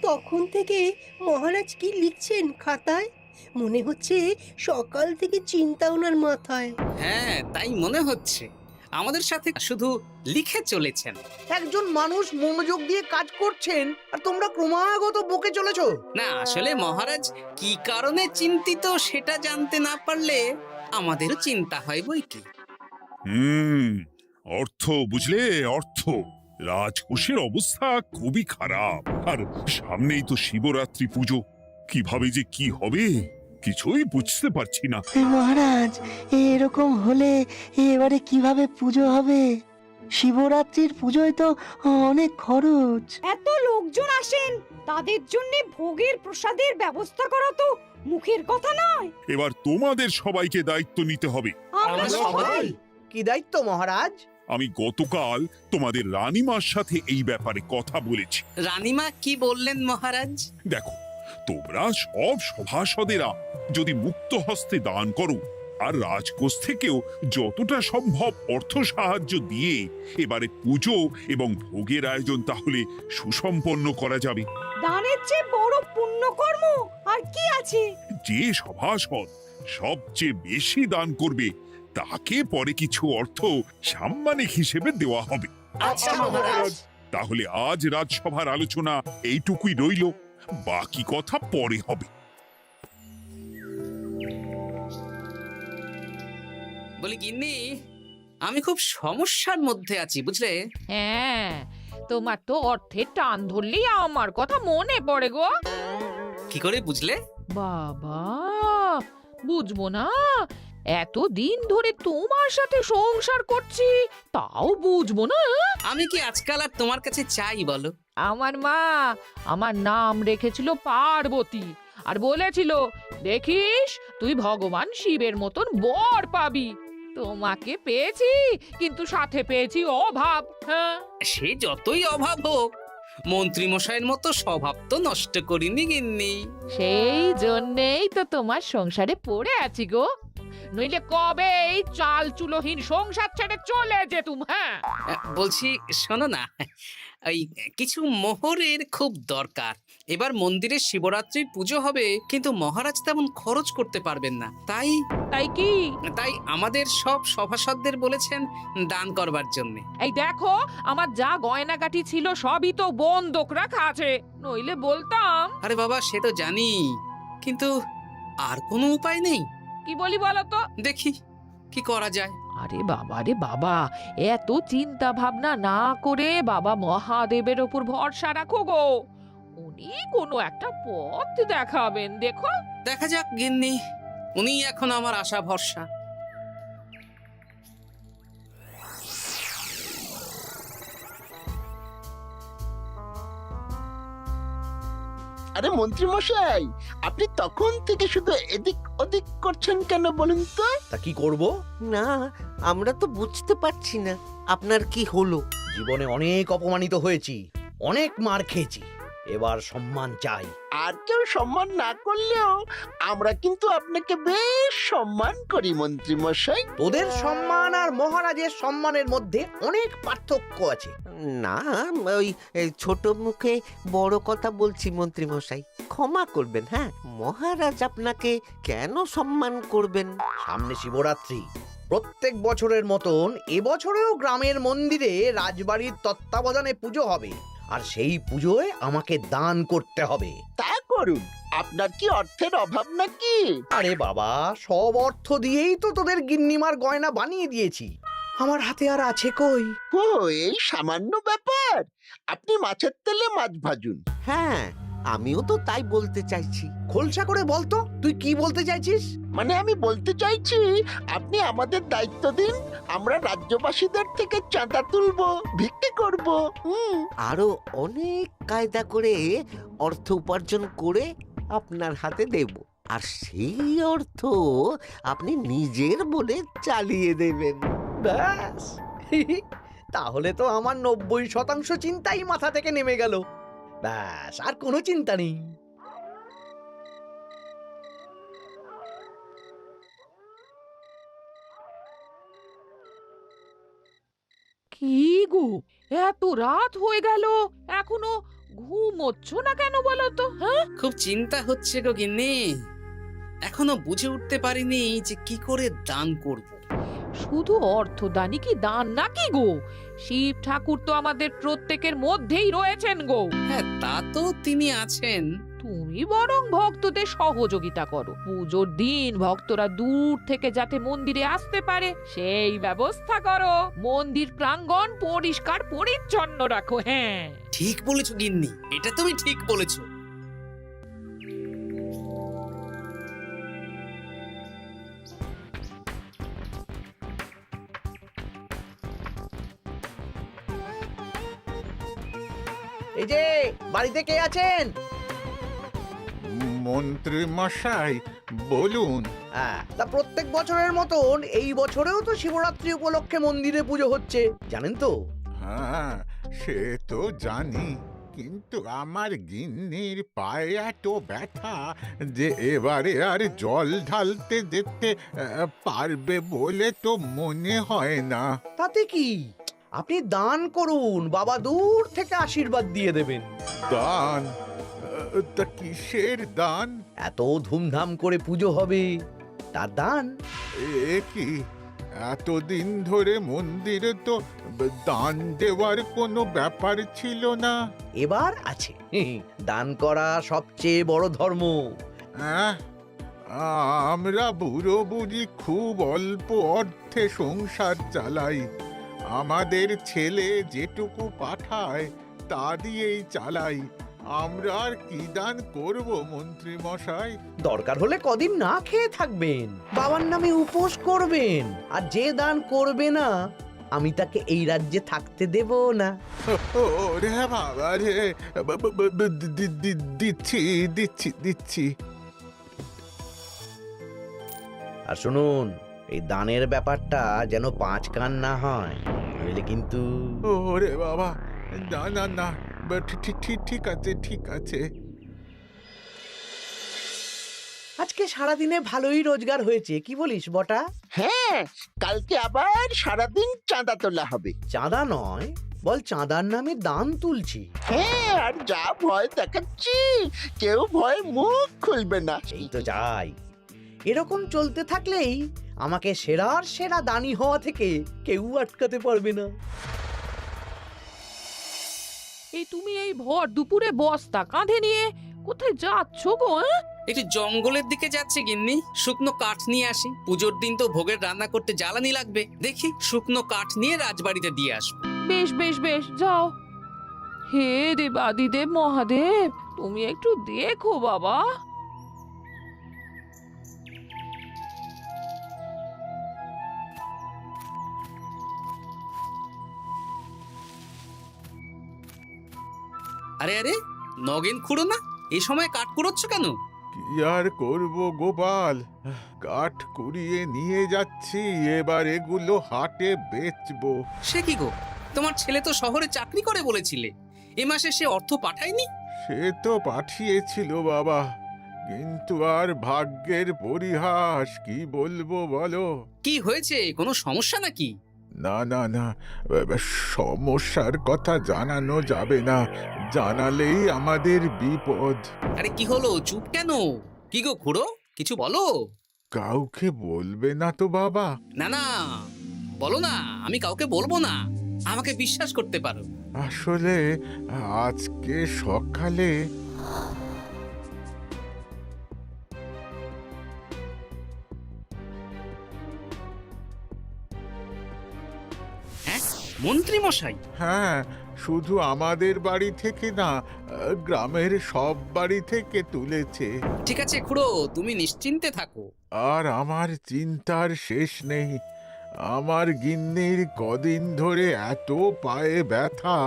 তখন থেকে মহারাজ কি লিখছেন খাতায়? মনে হচ্ছে সকাল থেকে চিন্তা ওনার মাথায়। হ্যাঁ, তাই মনে হচ্ছে। আমাদের সাথে শুধু লিখে চলেছেন। একজন মানুষ মনোযোগ দিয়ে কাজ করছেন আর তোমরা ক্রমাগত বকে চলেছো। না, আসলে মহারাজ কি কারণে চিন্তিত সেটা জানতে না পারলে আমাদেরও চিন্তা হয় বই কি। হুম অর্থ বুঝলে, অর্থ। রাজকোষের অবস্থা খুবই খারাপ। আর সামনেই তো শিবরাত্রি পুজো। কিভাবে যে কি হবে কিছুই বুঝতে পারছি না। মহারাজ, এরকম হলে এবারে কিভাবে পুজো হবে? শিবরাত্রির পুজোয় তো অনেক খরচ। এত লোকজন আসেন, তাদের জন্য ভোগের প্রসাদের ব্যবস্থা করা তো মুখের কথা নয়। এবার তোমাদের সবাইকে দায়িত্ব নিতে হবে। আমরা সবাই কি দায়িত্ব মহারাজ? আমি গতকাল তোমাদের রানীমার সাথে এই ব্যাপারে কথা বলেছি। রানীমা কি বললেন মহারাজ? দেখো, তোমরা সব সভাসদেরা যদি মুক্ত হস্তে দান করো আর রাজকোষ থেকেও যতটা সম্ভব অর্থ সাহায্য দিয়ে এবারে পুজো এবং ভোগের আয়োজন তাহলে সুসম্পন্ন করা যাবে। দানের চেয়ে বড় পুণ্যকর্ম আর কি আছে? যে সভাসদ সবচেয়ে বেশি দান করবে তাকে পরে কিছু অর্থ সাম্মানিক হিসেবে দেওয়া হবে। আচ্ছা মহারাজ। তাহলে আজ রাজসভার আলোচনা এইটুকুই রইল, বাকি কথা পরে হবে। বলি গিন্নি, আমি খুব সমস্যার মধ্যে আছি বুঝলে। হ্যাঁ, তোমার তো অর্থের টান ধরলেই আমার কথা মনে পড়ে গো। কি করে বুঝলে? বাবা, বুঝবো না? এতদিন ধরে তোমার সাথে সংসার করছি, তাও বুঝবো না? আমি কি আজকাল আর তোমার কাছে চাই বলো? আমার মা আমার নাম রেখেছিল পার্বতী, আর বলেছিল দেখিস তুই ভগবান শিবের মতন বর পাবি। তোমাকে পেয়েছি, কিন্তু সাথে পেয়েছি অভাব। হ্যাঁ, সে যতই অভাব হোক, মন্ত্রী মশাইয়ের মতো স্বভাব তো নষ্ট করিনি গিন্নি। সেই জন্যেই তো তোমার সংসারে পড়ে আছি গো, নইলে কবে এই চাল চুলোহীন সংসার ছেড়ে চলে যেতুম। হ্যাঁ, বলছি শোনো না, এই কিছু মোহরের খুব দরকার। এবার মন্দিরে শিবরাত্রির পুজো হবে, কিন্তু মহারাজ তেমন খরচ করতে পারবেন না। তাই তাই কি? তাই আমাদের সব সভাসদদের বলেছেন দান করবার জন্য। এই দেখো, আমার যা গয়নাগাটি ছিল সবই তো বন্ধক রাখা আছে, নইলে বলতাম। আরে বাবা, সে তো জানি, কিন্তু আর কোনো উপায় নেই। কি বলি বলো তো? দেখি কি করা যায়। আরে বাবা রে বাবা, এত চিন্তা ভাবনা না করে বাবা মহাদেবের ওপর ভরসা রাখো গো, উনি কোনো একটা পথ দেখাবেন। দেখো, দেখা যাক গিন্নি, উনি এখন আমার আশা ভরসা। আরে মন্ত্রী মশাই, আপনি তখন থেকে শুধু এদিক ওদিক করছেন কেন বলুন তো? তা কি করব? না, আমরা তো বুঝতে পারছি না আপনার কি হলো। জীবনে অনেক অপমানিত হয়েছি, অনেক মার খেয়েছি, এবার সম্মান চাই। আর কেউ সম্মান না করলেও আমরা কিন্তু আপনাকে বেশ সম্মান করি মন্ত্রী মশাই। তোদের সম্মান আর মহারাজের সম্মানের মধ্যে অনেক পার্থক্য আছে। না, ওই ছোট মুখে বড় কথা বলছি মন্ত্রী মশাই, ক্ষমা করবেন। হ্যাঁ, মহারাজ আপনাকে কেন সম্মান করবেন? সামনে শিবরাত্রি, প্রত্যেক বছরের মতন এবছরেও গ্রামের মন্দিরে রাজবাড়ির তত্ত্বাবধানে পুজো হবে, আর সেই পুজোয় আমাকে দান করতে হবে। তা করুন, আপনার কি অর্থের অভাব নাকি? আরে বাবা, সব অর্থ দিয়েই তো তোদের গিন্নিমার গয়না বানিয়ে দিয়েছি, আমার হাতে আর আছে কই? ও, এই সামান্য ব্যাপার। আপনি মাছের তেলে মাছ ভাজুন। হ্যাঁ, আমিও তো তাই বলতে চাইছি। খোলসা করে বলতো তুই কি বলতে চাইছিস? মানে আমি বলতে চাইছি, আপনি আমাদের দায়িত্ব দিন, আমরা রাজ্যবাসীদের থেকে চাঁদা তুলবো, ভিক্ষে করব। আরো অনেক কায়দা করে অর্থ উপার্জন করে আপনার হাতে দেব, আর সেই অর্থ আপনি নিজের বলে চালিয়ে দেবেন। ব্যাস, তাহলে তো আমার 90% চিন্তাই মাথা থেকে নেমে গেল। ব্যাস, আর কোনো চিন্তা নেই। কি গো, এত রাত হয়ে গেল, এখনো ঘুমোচ্ছ না কেন বলো তো? হ্যাঁ, খুব চিন্তা হচ্ছে গো গিন্নি, এখনো বুঝে উঠতে পারিনি যে কি করে দান করব। শুধু অর্থদানই কি দান নাকি গো? শিব ঠাকুর তো আমাদের প্রত্যেকের মধ্যেই রয়েছেন গো। হ্যাঁ, তা তো তিনি আছেন। তুমি বরং ভক্তদের সহযোগিতা করো। পুজোর দিন ভক্তরা দূর থেকে যাতে মন্দিরে আসতে পারে সেই ব্যবস্থা করো। মন্দির প্রাঙ্গণ পরিষ্কার পরিচ্ছন্ন রাখো। হ্যাঁ, ঠিক বলেছো গিন্নি, এটা তুমি ঠিক বলেছো। এই যে বাড়িতে কে আছেন? মন্ত্রী মশাই বলুন। তা প্রত্যেক বছরের মতন এই বছরেও তো শিবরাত্রি উপলক্ষে মন্দিরে পুজো হচ্ছে, জানেন তো? হ্যাঁ, সে তো জানি, কিন্তু আমার গিন্নির পায়ে এত ব্যথা যে এবারে আর জল ঢালতে যেতে পারবে বলে তো মনে হয় না। তাতে কি, আপনি দান করুন, বাবা দূর থেকে আশীর্বাদ দিয়ে দেবেন। দান? তা কিসের দান? এত ধুমধাম করে পুজো হবে, তার দান। এ কি, এতদিন ধরে মন্দিরে তো দান দেওয়ার কোনো ব্যাপার ছিল না। এবার আছে। দান করা সবচেয়ে বড় ধর্ম। আহ, আমরা বুড়ো বুড়ি খুব অল্প অর্থে সংসার চালাই। আমাদের ছেলে যেটুকু পাঠায় তা দিয়েই চালাই। আমরা আর কি দান করব মন্ত্রী মশাই? দরকার হলে কদিন না খেয়ে থাকবেন, বাবার নামে উপোস করবেন, আর যে দান করবে না আমি তাকে এই রাজ্যে থাকতে দেব না। ওরে বাবা রে, দিচ্ছি দিচ্ছি দিচ্ছি। আর শুনুন, এই দানের ব্যাপারটা যেন 5 কান না হয়, নইলে কিন্তু। ওরে বাবা, না না না, ঠিক আছে ঠিক আছে। আজকে সারাদিনে ভালোই রোজগার হয়েছে, কি বলিস বটা? হ্যাঁ, কালকে আবার সারাদিন চাঁদা তোলা হবে। চাঁদা নয়, বল চাঁদার নামে দান তুলছি। হ্যাঁ, আর যা ভয় দেখাচ্ছি, কেউ ভয় মুখ খুলবে না। এই তো যাই, এরকম চলতে থাকলেই আমাকে সেরার সেরা দানি হওয়া থেকে কেউ আটকাতে পারবে না। এই তুমি এই ভর দুপুরে বস্তা কাঁধে নিয়ে কোথায় যাচ্ছ গো? একটু জঙ্গলের দিকে যাচ্ছে গিন্নি, শুকনো কাঠ নিয়ে আসি। পুজোর দিন তো ভোগের রান্না করতে জ্বালানি লাগবে, দেখি শুকনো কাঠ নিয়ে রাজবাড়িতে দিয়ে আসবো। বেশ বেশ বেশ, যাও। হে দেবাদিদেব মহাদেব, তুমি একটু দেখো বাবা। আরে আরে, নগেন খুঁড়ো না, এই সময় কাঠ কুড়োচ্ছ কেন? কি আর করব গোপাল, কাঠ কুড়িয়ে নিয়ে যাচ্ছি, এবার এগুলো হাটে বেচবো। সে কি গো, তোমার ছেলে তো শহরে চাকরি করে বলেছিলে, এ মাসে সে অর্থ পাঠায়নি? সে তো পাঠিয়েছিল বাবা, কিন্তু আর ভাগ্যের পরিহাস, কি বলবো বলো। কি হয়েছে, কোনো সমস্যা নাকি? না না না, সমস্যার কথা জানানো যাবে না, জানালেই আমাদের বিপদ। আরে কি হলো, চুপ কেন? কি গো খুড়ো, কিছু বলো। কাউকে বলবে না তো বাবা? না না, বলো না, আমি কাউকে বলবো না, আমাকে বিশ্বাস করতে পারো। আসলে আজকে সকালে হ্যাঁ, মন্ত্রী মশাই? হ্যাঁ, শুধু আমাদের বাড়ি থেকে না, গ্রামের সব বাড়ি থেকে তুলেছে। ঠিক আছে খুড়ো, তুমি নিশ্চিন্তে থাকো। আর আমার চিন্তার শেষ নেই। আমার গিন্নির কদিন ধরে এত পায়ে ব্যথা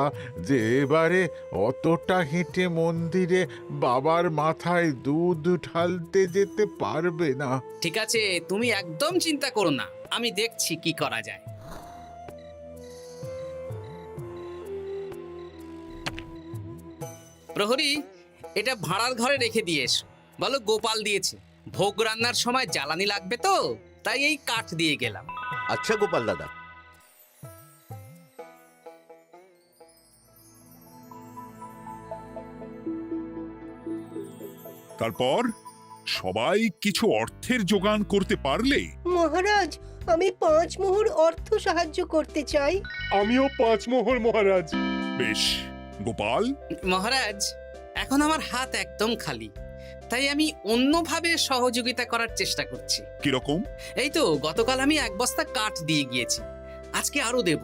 যে এবারে অতটা হেঁটে মন্দিরে বাবার মাথায় দুধ ঢালতে যেতে পারবে না। ঠিক আছে, তুমি একদম চিন্তা করো না, আমি দেখছি কি করা যায়। প্রহরী, এটা ভাড়ার ঘরে রেখে দিয়ে এসো। বলো গোপাল দিয়েছে, ভোগ রান্নার সময় জ্বালানি লাগবে তো, তাই এই কাঠ দিয়ে গেলাম। আচ্ছা গোপাল দাদা। তারপর সবাই কিছু অর্থের যোগান করতে পারলে মহারাজ, আমি 5 মোহর অর্থ সাহায্য করতে চাই। আমিও 5 মোহর মহারাজ। বেশ। গোপাল, মহারাজ, এখন আমার হাত একদম খালি, তাই আমি অন্যভাবে সহযোগিতা করার চেষ্টা করছি। কিরকম? এই তো গতকাল আমি 1 বস্তা কাঠ দিয়ে গিয়েছি, আজকে আরো দেব।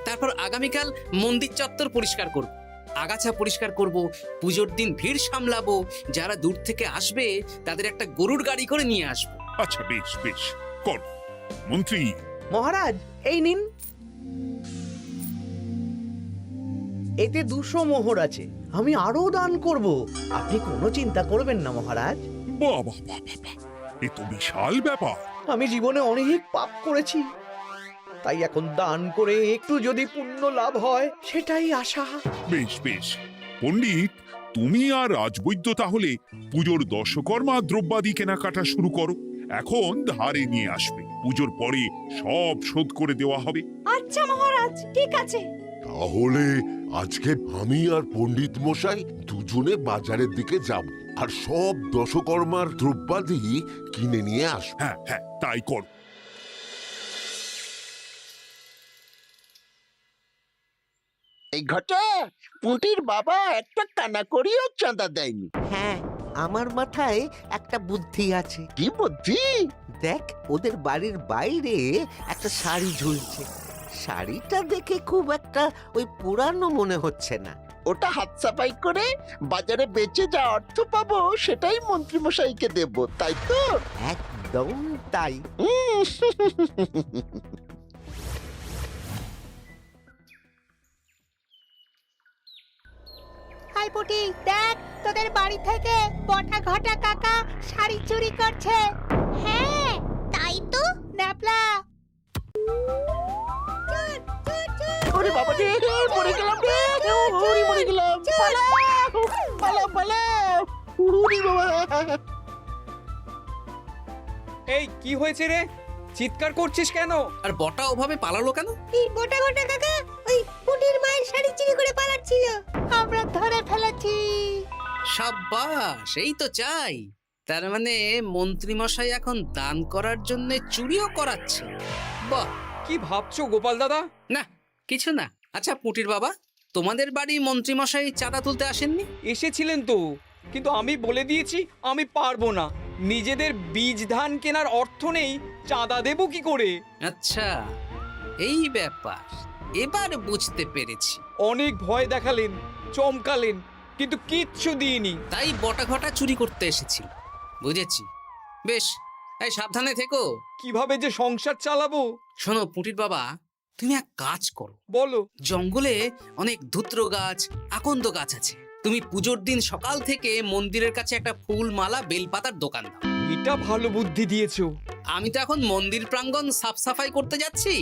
তারপর আগামীকাল মন্দির চত্বর পরিষ্কার করব, আগাছা পরিষ্কার করব, পুজোর দিন ভিড় সামলাবো, যারা দূর থেকে আসবে তাদের একটা গরুর গাড়ি করে নিয়ে আসবো। আচ্ছা, বেশ বেশ, কর। মন্ত্রী, মহারাজ, এই নিন। এতে 200 মোহর আছে, আমি আরো দান করব। আপনি কোনো চিন্তা করবেন না মহারাজ। বাহ বাহ বাহ বাহ বাহ, এ তো বিশাল ব্যাপার। আমি জীবনে অনেক পাপ করেছি, তাই এখন দান করে একটু যদি পুণ্য লাভ হয় সেটাই আশা। বেশ বেশ। পণ্ডিত, তুমি আর রাজবৈদ্য তাহলে পুজোর দশকর্মা দ্রব্যাদি কেনাকাটা শুরু করো। এখন ধারে নিয়ে আসবে, পুজোর পরে সব শোধ করে দেওয়া হবে। আচ্ছা মহারাজ, ঠিক আছে। তাহলে আজকে আমি আর পণ্ডিত মশাই দুজনে বাজারের দিকে যাব আর সব দশকর্মার দ্রব্যাদি কিনে নিয়ে আসব। হ্যাঁ হ্যাঁ, তাই কর। এই ঘটা পুঁটির বাবা একটা কানা করিও চাঁদা দেয়নি। হ্যাঁ, আমার মাথায় একটা বুদ্ধি আছে। কি বুদ্ধি? দেখ, ওদের বাড়ির বাইরে একটা শাড়ি ঝুলছে। শাড়িটা দেখে খুব একটা ওই পুরানো মনে হচ্ছে না। ওটা হাত সাফাই করে বাজারে বেচে যা অর্থ পাবো সেটাই মন্ত্রী মশাইকে দেব, তাই তো? একদম তাই। হাই পুটি, দেখ তোদের বাড়ি থেকে বটা ঘটা কাকা শাড়ি চুরি করছে। হ্যাঁ, তাই তো। ন্যাপলা, ওরে বাবা রে, মরে গেলাম রে, ওরে মরে গেলাম। পালাও পালাও পালাও, ওরে বাবা। এই কি হয়েছে রে? চিৎকার করছিস কেন? আর বটা ওভাবে পালালো কেন? এই বটা ঘটা কাকা ওই পুটির মায়ের শাড়ি চুরি করে পালাচ্ছিল, আমরা ধরে ফেলেছি। সাব্বাস, এই তো চাই। তার মানে মন্ত্রী মশাই এখন দান করার জন্য চুরিও করাচ্ছে। বাহ! কি ভাবছো গোপাল দাদা? না, কিছু না। আচ্ছা পুটির বাবা, তোমাদের বাড়ি মন্ত্রী মশাই চাঁদা তুলতে আসেননি? এসেছিলেন তো, কিন্তু আমি বলে দিয়েছি আমি পারবো না। নিজেদের বীজ ধান কেনার অর্থ নেই, চাঁদা দেবো কি করে? আচ্ছা, এই ব্যাপার, এবার বুঝতে পেরেছি। অনেক ভয় দেখালেন, চমকালেন, কিন্তু কিচ্ছু দিইনি। তাই বটা ঘটা চুরি করতে এসেছিল, বুঝেছি। বেশ, এই সাবধানে থেকো। কিভাবে যে সংসার চালাবো? শোনো পুটির বাবা, তুমি এক কাজ করো। বলো। জঙ্গলে অনেক ধুত্র গাছ, আকন্দ গাছ আছে। তুমি পুজোর দিন সকাল থেকে মন্দিরের কাছে একটা ফুল মালা বেলপাতার দোকান দাও। এটা ভালো বুদ্ধি দিয়েছো। আমি তো এখন মন্দির প্রাঙ্গণ সাফ সাফাই করতে যাচ্ছি,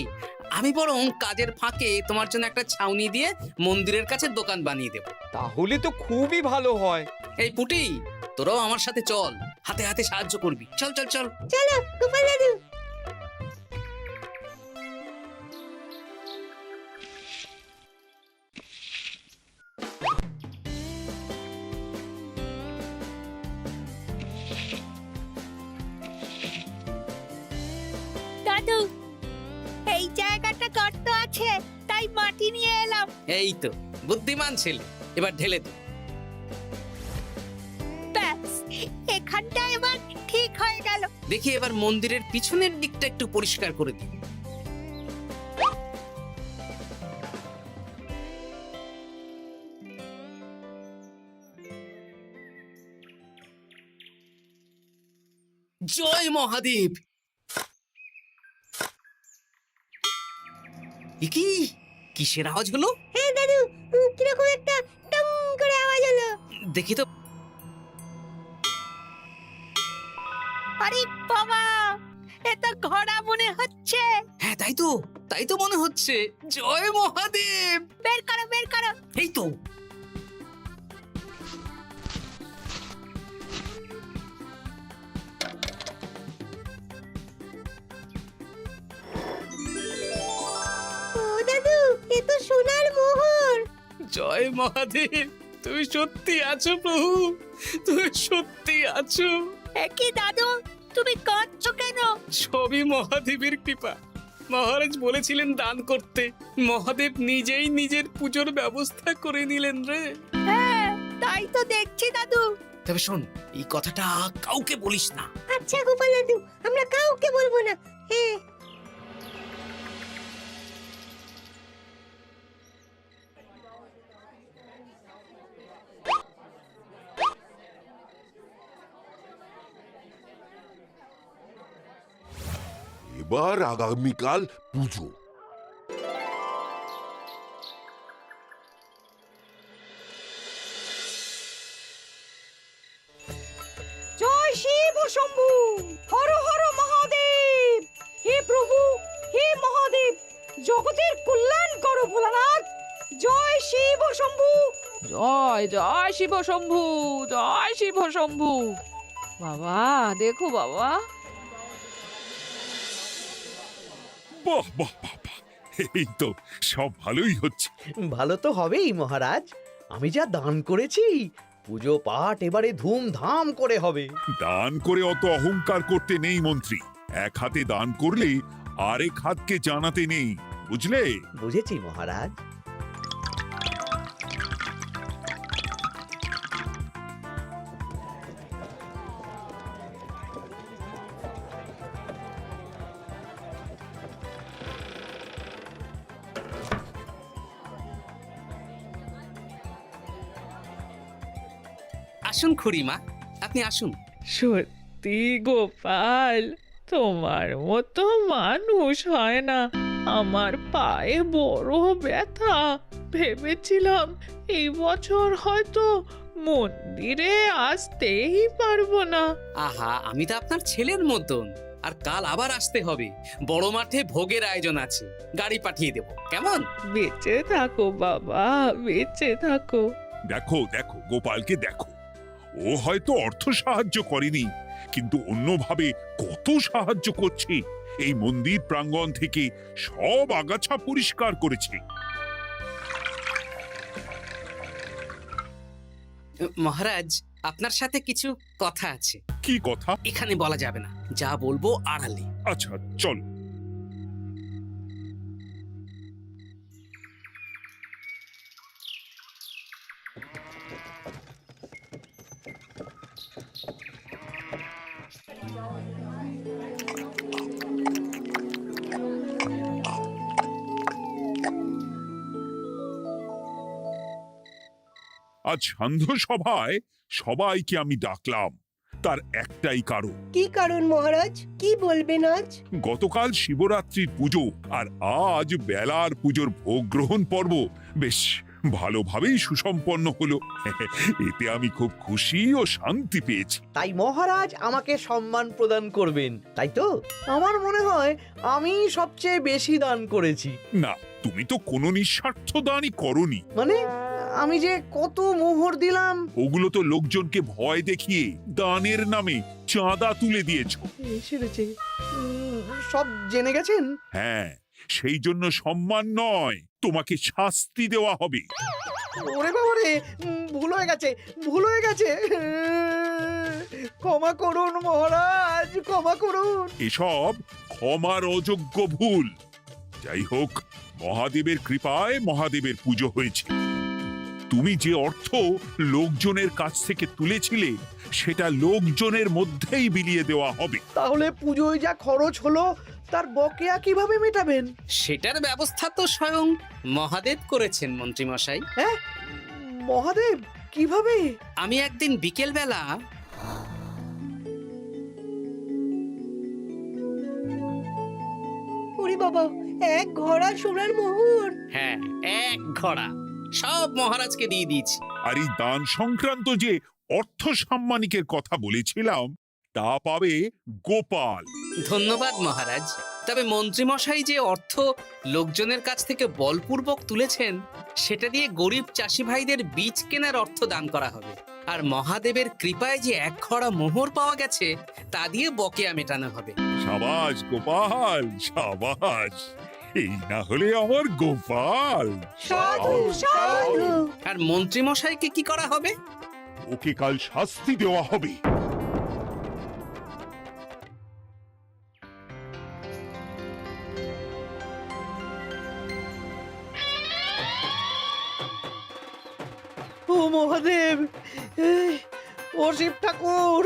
আমি বরং কাজের ফাঁকে তোমার জন্য একটা ছাউনি দিয়ে মন্দিরের কাছে দোকান বানিয়ে দেব। তাহলে তো খুবই ভালো হয়। এই পুটি, তোরাও আমার সাথে চল, হাতে হাতে সাহায্য করবি। চল চল চল। চলো গোপাল দাদু। দাদু, এই জায়গাটা গর্ত আছে, তাই মাটি নিয়ে এলাম। এই তো বুদ্ধিমান ছেলে, এবার ঢেলে দে। ব্যাস, এখানটা এবার ঠিক হয়ে গেল। দেখি এবার মন্দিরের পিছনের দিকটা একটু পরিষ্কার করে দিই। জয় মহাদেব। কি কিসের আওয়াজ হলো? হ্যাঁ দাদু, কিরকম একটা টং করে আওয়াজ হলো। দেখি তো। আরে বাবা, এটা ঘোড়া মনে হচ্ছে। হ্যাঁ তাই তো মনে হচ্ছে। জয় মহাদেব। বের করো বের করো। এই তো। ও দাদু, এ তো সোনার মোহর। জয় মহাদেব। তুমি সত্যি আছো প্রভু, তুমি সত্যি আছো। কি দাদু, তুমি কাঁদছো কেন? সবই মহাদেবের কৃপা। মহারাজ বলেছিলেন দান করতে, মহাদেব নিজেই নিজের পুজোর ব্যবস্থা করে নিলেন রে। হ্যাঁ, তাই তো দেখছি দাদু। তবে শোন, এই কথাটা কাউকে বলিস না। আচ্ছা গোপাল দাদু, আমরা কাউকে বলবো না। হ্যাঁ। এবার আগামীকাল পুজো। জয় শিব শম্ভু, হর হর মহাদেব। হে প্রভু, হে মহাদেব, জগতের কল্যাণ করো ভোলানাথ। জয় শিব শম্ভু। জয় জয় শিব শম্ভু, জয় শিব শম্ভু। বাবা দেখো বাবা, বাহ বাহ বাহ বাহ, এই তো সব ভালোই হচ্ছে। ভালো তো হবেই মহারাজ, আমি যা দান করেছি, পুজো পাঠ এবারে ধুমধাম করে হবে। দান করে অত অহংকার করতে নেই মন্ত্রী। এক হাতে দান করলে আরেক হাতকে জানাতে নেই, বুঝলে? বুঝেছি মহারাজ। আসুন খুড়িমা, আপনি আসুন। সত্যি গোপাল, তোমার মতো মানুষ হয় না। আমার পায়ে বড় ব্যথা, ভেবেছিলাম এই বছর হয়তো মন্দিরে আসতেই পারবো না। আহা, আমি তো আপনার ছেলের মতন। আর কাল আবার আসতে হবে, বড় মাঠে ভোগের আয়োজন আছে, গাড়ি পাঠিয়ে দেব, কেমন? বেঁচে থাকো বাবা, বেঁচে থাকো। দেখো দেখো গোপালকে দেখো, ও হয়তো অর্থ সাহায্য করেনি, কিন্তু অন্যভাবে কত সাহায্য করছে। এই মন্দির প্রাঙ্গণ থেকে সব আগাছা পরিষ্কার করেছে। মহারাজ, আপনার সাথে কিছু কথা আছে। কি কথা? এখানে বলা যাবে না, যা বলবো আড়ালে। আচ্ছা চল। আজ সান্ধ্য সভায় সবাইকে আমি ডাকলাম, তার একটাই কারণ। কি কারণ মহারাজ? কি বলবেন আজ? গতকাল শিবরাত্রির পুজো আর আজ বেলার পুজোর ভোগ গ্রহণ পর্ব বেশ ভালোভাবেই সুসম্পন্ন হলো। এতে আমি খুব খুশি ও শান্তি পেয়েছি। তাই মহারাজ আমাকে সম্মান প্রদান করবেন, তাই তো? আমার মনে হয় আমি সবচেয়ে বেশি দান করেছি। না, তুমি তো কোনো নিঃস্বার্থ দানই করনি। মানে আমি যে কত মোহর দিলাম। ওগুলো তো লোকজনকে ভয় দেখিয়ে দানের নামে চাঁদা তুলে দিয়েছো। সব জেনে গেছেন? হ্যাঁ, সেই জন্য সম্মান নয়, তোমাকে শাস্তি দেওয়া হবে। ওরে বাবা রে, ভুল হয়ে গেছে, ভুল হয়ে গেছে। ক্ষমা করুন মহারাজ, ক্ষমা করুন। এসব ক্ষমার অযোগ্য ভুল। যাই হোক, মহাদেবের কৃপায় মহাদেবের পুজো হয়েছে। তুমি যে অর্থ লোকজনের কাছ থেকে তুলেছিলে সেটা লোকজনের মধ্যেই বিলিয়ে দেওয়া হবে। তাহলে পুজোয় যা খরচ হলো তার বকেয়া কিভাবে মেটাবেন? সেটার ব্যবস্থা তো স্বয়ং মহাদেব করেছেন মন্ত্রী মশাই। হ্যাঁ, মহাদেব কিভাবে? আমি একদিন বিকেল বেলা ওরে বাবা, এক ঘোড়া সোনার মোহর। হ্যাঁ, এক ঘোড়া সব মহারাজকে দিয়ে দিয়েছি। আর এই দান সংক্রান্ত যে অর্থ সাম্মানিকের কথা বলেছিলাম তা পাবে গোপাল। ধন্যবাদ মহারাজ। তবে মন্ত্রী মশাই যে অর্থ লোকজনের কাছ থেকে বলপূর্বক তুলেছেন সেটা দিয়ে গরিব চাষি ভাইদের বীজ কেনার অর্থ দান করা হবে। আর মহাদেবের কৃপায় যে এক খড়া মোহর পাওয়া গেছে তা দিয়ে বকেয়া মেটানো হবে। সাবাস গোপাল, সাবাস। এই না হলে আমার গোপাল। সাধু সাধু আর মন্ত্রী মশাইকে কি করা হবে? ওকে কাল শাস্তি দেওয়া হবে। ও মহাদেব, ও শিব ঠাকুর,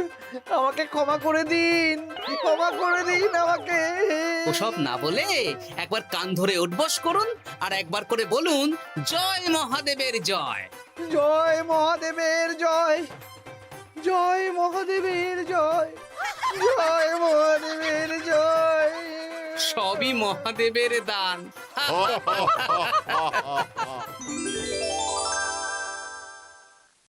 আমাকে ক্ষমা করে দিন, ক্ষমা করে দিন আমাকে। ওসব না বলে একবার কান ধরে উঠবস করুন আর একবার করে বলুন, জয় মহাদেবের জয়। জয় মহাদেবের জয়, জয় মহাদেবের জয়, জয় মহাদেবের জয়। সবই মহাদেবের দান।